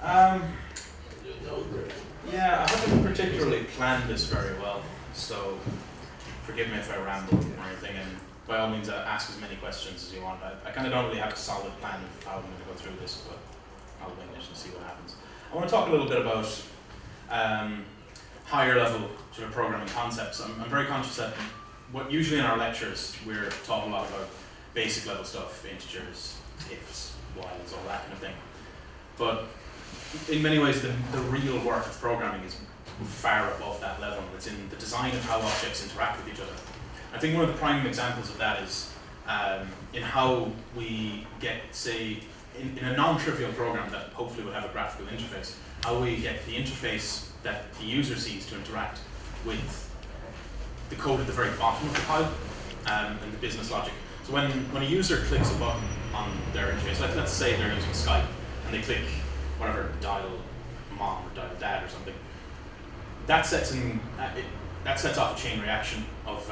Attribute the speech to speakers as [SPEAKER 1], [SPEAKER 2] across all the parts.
[SPEAKER 1] Um, yeah, I haven't particularly planned this very well, so forgive me if I ramble or anything, and by all means ask as many questions as you want. I kind of don't really have a solid plan of how I'm going to go through this, but I'll wing it and see what happens. I want to talk a little bit about higher level sort of programming concepts. I'm very conscious that usually in our lectures we're talking a lot about basic level stuff, integers, ifs, whiles, all that kind of thing. But in many ways the real work of programming is far above that level. It's in the design of how objects interact with each other. I think one of the prime examples of that is in how we get, say, in a non-trivial program that hopefully will have a graphical interface, how we get the interface that the user sees to interact with the code at the very bottom of the pile and the business logic. So when a user clicks a button on their interface, let's say they're using Skype and they click whatever, dial mom or dial dad or something, that sets off a chain reaction of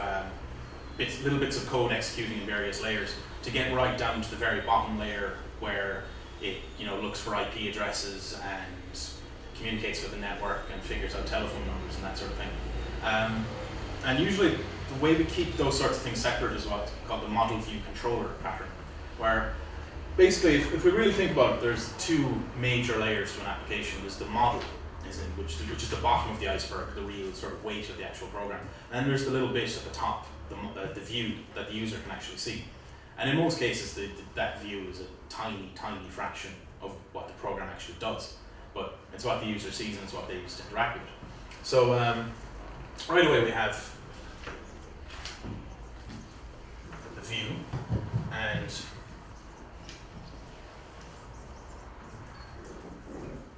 [SPEAKER 1] little bits of code executing in various layers to get right down to the very bottom layer where it looks for IP addresses and communicates with the network and figures out telephone numbers and that sort of thing. And usually the way we keep those sorts of things separate is what's called the model view controller pattern, where basically if we really think about it, there's two major layers to an application. There's the model, which is the bottom of the iceberg, the real sort of weight of the actual program. And then there's the little bit at the top, the view that the user can actually see. And in most cases, that view is a tiny, tiny fraction of what the program actually does. But it's what the user sees and it's what they use to interact with it. So right away we have the view and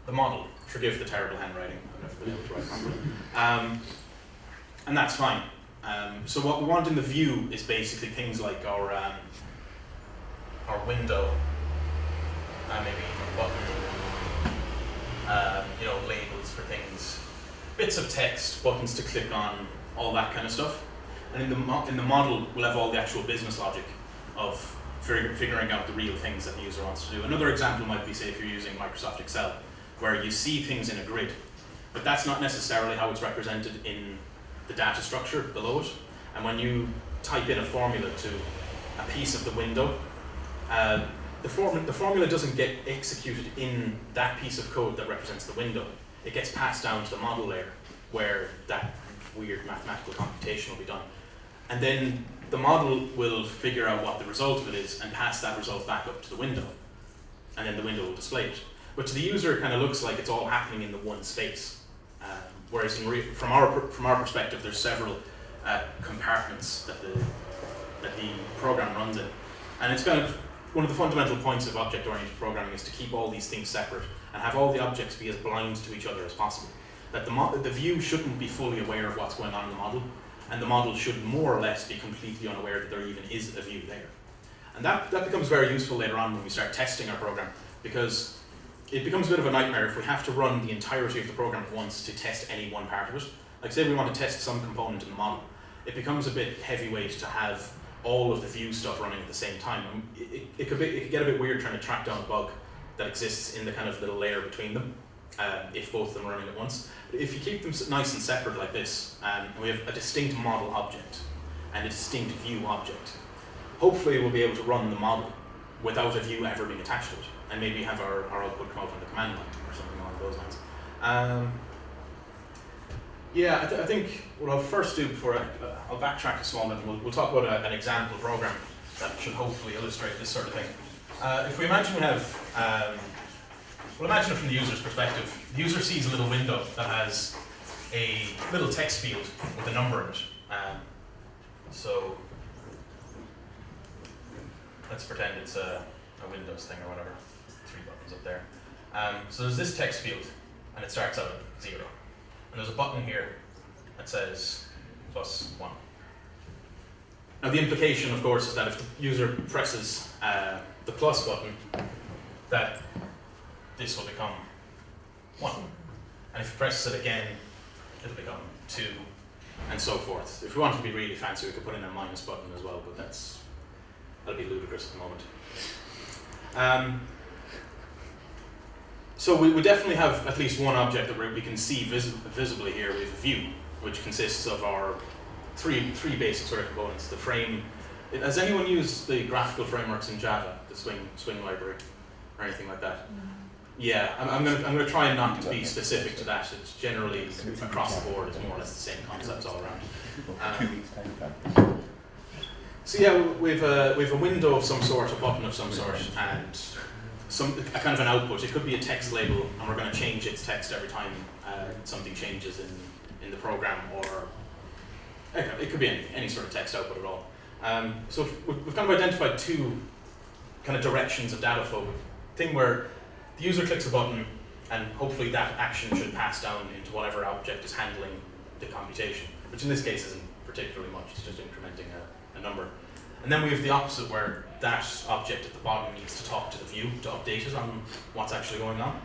[SPEAKER 1] the model. Forgive the terrible handwriting, I've never been able to write properly. And that's fine. So what we want in the view is basically things like our window, maybe a button, labels for things, bits of text, buttons to click on, all that kind of stuff. And in the model, we'll have all the actual business logic of figuring out the real things that the user wants to do. Another example might be, say, if you're using Microsoft Excel, where you see things in a grid, but that's not necessarily how it's represented in the data structure below it. And when you type in a formula to a piece of the window, the formula doesn't get executed in that piece of code that represents the window. It gets passed down to the model layer where that weird mathematical computation will be done. And then the model will figure out what the result of it is and pass that result back up to the window. And then the window will display it. But to the user, it kind of looks like it's all happening in the one space. Whereas from our perspective, there's several compartments that the program runs in. And it's kind of one of the fundamental points of object-oriented programming is to keep all these things separate and have all the objects be as blind to each other as possible. That the view shouldn't be fully aware of what's going on in the model, and the model should more or less be completely unaware that there even is a view there. And that becomes very useful later on when we start testing our program, because it becomes a bit of a nightmare if we have to run the entirety of the program at once to test any one part of it. Like say we want to test some component in the model, it becomes a bit heavyweight to have all of the view stuff running at the same time. It could get a bit weird trying to track down a bug that exists in the kind of little layer between them, if both of them are running at once. But if you keep them nice and separate like this, and we have a distinct model object and a distinct view object, hopefully we'll be able to run the model without a view ever being attached to it, and maybe have our output come out on the command line or something along those lines. I think what I'll first do before I'll backtrack a small bit, we'll talk about an example program that should hopefully illustrate this sort of thing. If we imagine we have, we'll imagine it from the user's perspective. The user sees a little window that has a little text field with a number in it. So let's pretend it's a Windows thing or whatever. 3 buttons up there. So there's this text field, and it starts out at 0. And there's a button here that says +1. Now the implication, of course, is that if the user presses the plus button, that this will become 1. And if he presses it again, it'll become 2, and so forth. If we want to be really fancy, we could put in a minus button as well, but that'll be ludicrous at the moment. So we definitely have at least one object that we can see visibly here. We have a view, which consists of our three basic sort of components. The frame. Has anyone used the graphical frameworks in Java, the Swing library, or anything like that? Yeah, I'm gonna try not to be specific to that. It's generally across the board. It's more or less the same concepts all around. So yeah, we've a window of some sort, a button of some sort, and a kind of an output. It could be a text label, and we're going to change its text every time something changes in the program, or it could be any sort of text output at all. So we've kind of identified two kind of directions of data flow. Thing where the user clicks a button, and hopefully that action should pass down into whatever object is handling the computation, which in this case isn't particularly much. It's just incrementing a number. And then we have the opposite, where that object at the bottom needs to talk to the view to update it on what's actually going on,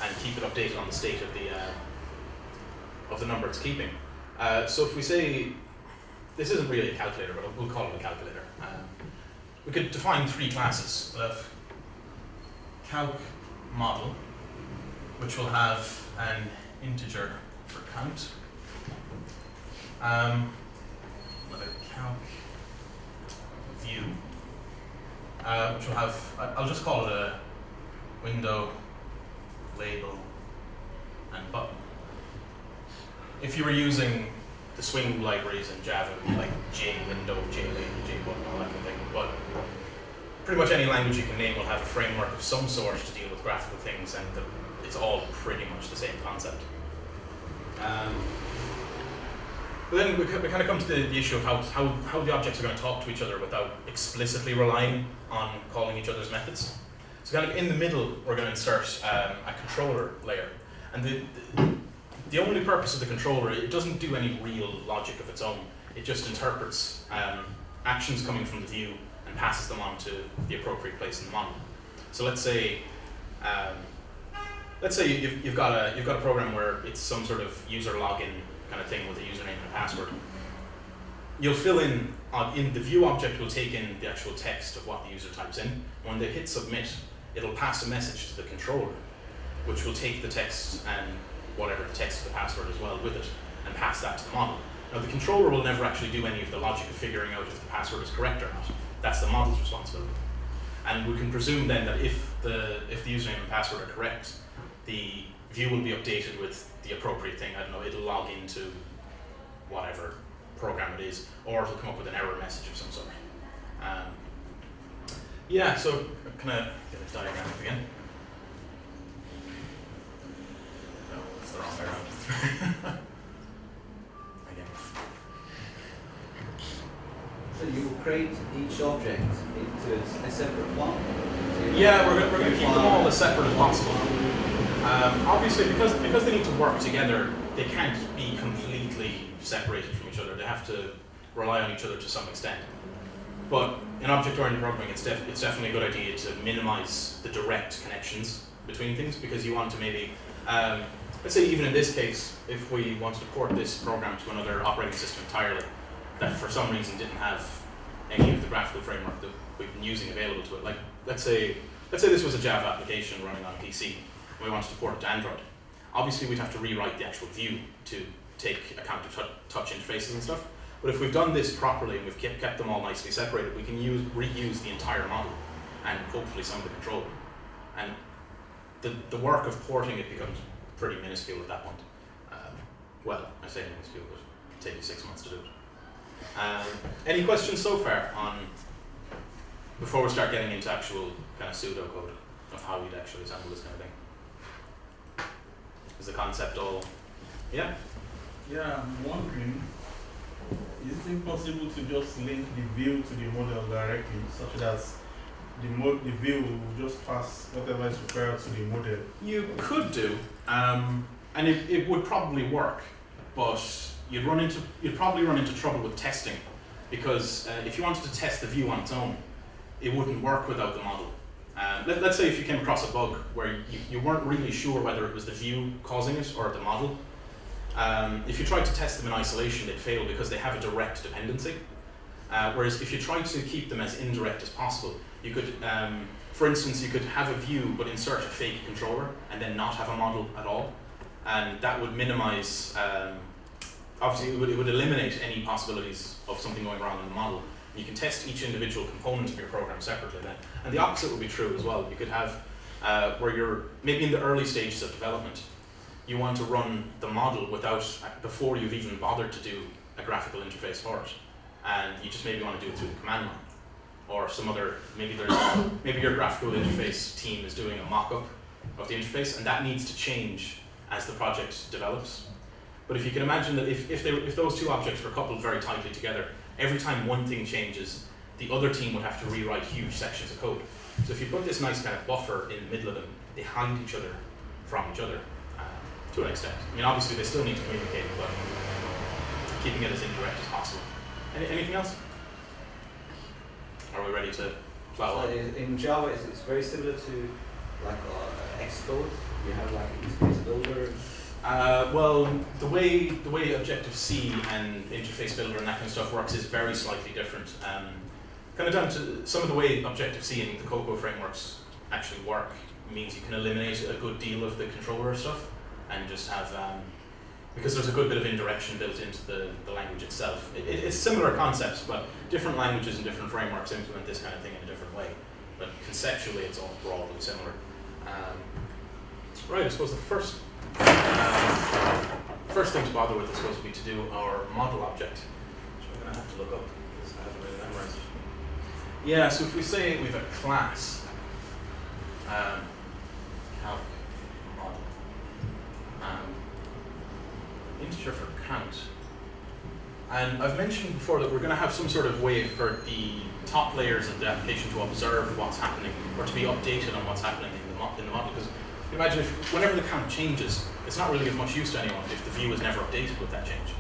[SPEAKER 1] and keep it updated on the state of the number it's keeping. So if we say, this isn't really a calculator, but we'll call it a calculator. We could define three classes. We'll have calc model, which will have an integer for count. With a calc view, which will have, I'll just call it a window, label, and button. If you were using the Swing libraries in Java, it would be like JWindow, JLabel, JButton, all that kind of thing. But pretty much any language you can name will have a framework of some sort to deal with graphical things, and it's all pretty much the same concept. But then we kind of come to the issue of how the objects are going to talk to each other without explicitly relying on calling each other's methods. So kind of in the middle, we're going to insert a controller layer. And the only purpose of the controller, it doesn't do any real logic of its own. It just interprets actions coming from the view and passes them on to the appropriate place in the model. So let's say you've got a program where it's some sort of user login kind of thing with a username and a password. You'll fill in the view object will take in the actual text of what the user types in. When they hit submit, it'll pass a message to the controller, which will take the text and whatever the text of the password as well with it, and pass that to the model. Now the controller will never actually do any of the logic of figuring out if the password is correct or not. That's the model's responsibility. And we can presume then that if the username and password are correct, the view will be updated with the appropriate thing. I don't know, it'll log into whatever program it is, or it'll come up with an error message of some sort. Yeah, so can I get this diagram up again? No, it's the wrong way around. Again.
[SPEAKER 2] So you will create each object into a separate one?
[SPEAKER 1] Yeah, we're going to keep them all as separate as possible. Obviously, because they need to work together, they can't be completely separated from each other. They have to rely on each other to some extent. But in object-oriented programming, it's definitely a good idea to minimize the direct connections between things, because you want to maybe, let's say even in this case, if we wanted to port this program to another operating system entirely, that for some reason didn't have any of the graphical framework that we've been using available to it. Like, let's say this was a Java application running on a PC, and we wanted to port it to Android. Obviously, we'd have to rewrite the actual view to take account of touch interfaces and stuff. But if we've done this properly and we've kept them all nicely separated, we can reuse the entire model and hopefully some of the control. And the work of porting it becomes pretty minuscule at that point. Well, I say minuscule, but it'll take you 6 months to do it. Any questions so far before we start getting into actual kind of pseudocode of how you'd actually assemble this kind of thing? Is the concept all, yeah?
[SPEAKER 3] Yeah, I'm wondering, is it impossible to just link the view to the model directly, such that the view will just pass whatever is required to the model?
[SPEAKER 1] You could do, and it would probably work, but you'd probably run into trouble with testing, because if you wanted to test the view on its own, it wouldn't work without the model. Let's say if you came across a bug where you weren't really sure whether it was the view causing it or the model. If you tried to test them in isolation, they'd fail because they have a direct dependency. Whereas if you tried to keep them as indirect as possible, you could For instance, you could have a view but insert a fake controller and then not have a model at all. And that would minimize, obviously it would eliminate any possibilities of something going wrong in the model. You can test each individual component of your program separately then. And the opposite would be true as well. You could have, where you're maybe in the early stages of development, you want to run the model before you've even bothered to do a graphical interface for it. And you just maybe want to do it through the command line. Or some other, maybe your graphical interface team is doing a mock-up of the interface, and that needs to change as the project develops. But if you can imagine that if those two objects were coupled very tightly together, every time one thing changes, the other team would have to rewrite huge sections of code. So if you put this nice kind of buffer in the middle of them, they hide each other from each other to an extent. I mean, obviously they still need to communicate, but keeping it as indirect as possible. Anything else? Are we ready to plow on?
[SPEAKER 2] In Java, it's very similar to like Xcode. You have like an interface builder.
[SPEAKER 1] Well, the way Objective-C and Interface Builder and that kind of stuff works is very slightly different. Kind of down to some of the way Objective-C and the Cocoa frameworks actually work means you can eliminate a good deal of the controller stuff and just have, because there's a good bit of indirection built into the language itself. It's similar concepts, but different languages and different frameworks implement this kind of thing in a different way. But conceptually, it's all broadly similar. Right, I suppose the first thing to bother with is supposed to be to do our model object, which I'm going to have to look up because I haven't really memorized it. Yeah, so if we say we have a class, calc model, integer for count, and I've mentioned before that we're going to have some sort of way for the top layers of the application to observe what's happening or to be updated on what's happening in the model. Because imagine if whenever the count changes, it's not really of much use to anyone if the view is never updated with that change.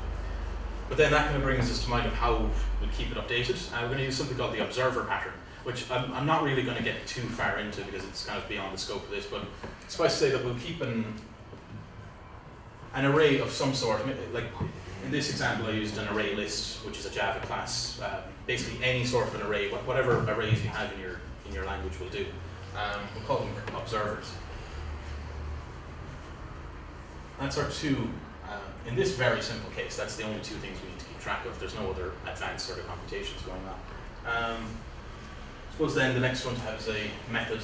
[SPEAKER 1] But then that kind of brings us to mind of how we keep it updated. We're going to use something called the observer pattern, which I'm not really going to get too far into because it's kind of beyond the scope of this, but suffice to say that we'll keep an array of some sort. Like in this example, I used an array list, which is a Java class. Basically any sort of an array, whatever arrays you have in your language will do. We'll call them observers. That's our two, in this very simple case, that's the only two things we need to keep track of. There's no other advanced sort of computations going on. Suppose then the next one to have is a method